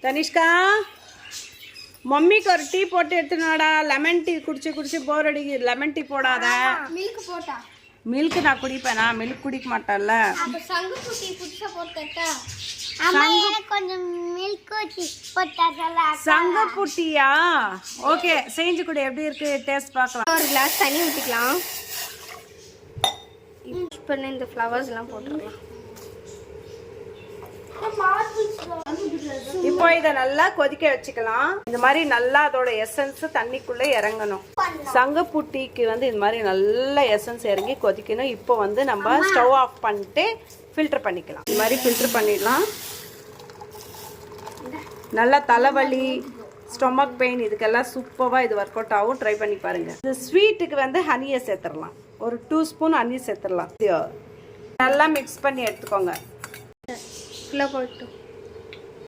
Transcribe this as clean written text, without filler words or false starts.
தனிஷ்கா மம்மிக்கு ஒரு டீ போட்டு எடுத்துனாடா. Lemon tea குடிச்சு குடிச்சு போர் அடிக்கு. லெமன் டீ போடாத. மில்க் போட்டா மில்க் நான் குடிப்பேனா? மில்க் குடிக்க மாட்டேன்ல. அப்ப சங்குப்பூ டீ புதுசா போட்டுட்டா. அம்மா எனக்கு கொஞ்சம் மில்க் டீ போட்டா சொல்ல. சங்குப்பூ டீயா? ஓகே, செஞ்சு கொடு. எப்படி இருக்கு டேஸ்ட் பார்க்கலாம். ஒரு கிளாஸ் தண்ணி ஊத்திக்கலாம். இப்போ இந்த ஃப்ளவர்ஸ் எல்லாம் போட்டுறலாம். இப்போ இதை நல்லா கொதிக்க வச்சுக்கலாம். இந்த மாதிரி நல்லா அதோட எசன்ஸ் தண்ணிக்குள்ள இறங்கணும். சங்குப்பூ டீக்கு வந்து இந்த மாதிரி நல்ல எசன்ஸ் இறங்கி கொதிக்கணும். இப்போ வந்து நம்ம ஸ்டவ் ஆஃப் பண்ணிட்டு ஃபில்டர் பண்ணிக்கலாம். இந்த மாதிரி ஃபில்டர் பண்ணிடலாம். நல்லா தலைவலி, ஸ்டொமக் பெயின் இதுக்கெல்லாம் சூப்பராக இது ஒர்க் அவுட் ஆகும். ட்ரை பண்ணி பாருங்க. இது ஸ்வீட்டுக்கு வந்து ஹனியை சேர்த்துடலாம். ஒரு 2 ஸ்பூன் ஹனி சேர்த்துடலாம். நல்லா மிக்ஸ் பண்ணி எடுத்துக்கோங்க. ஃபுல்லாக போட்டு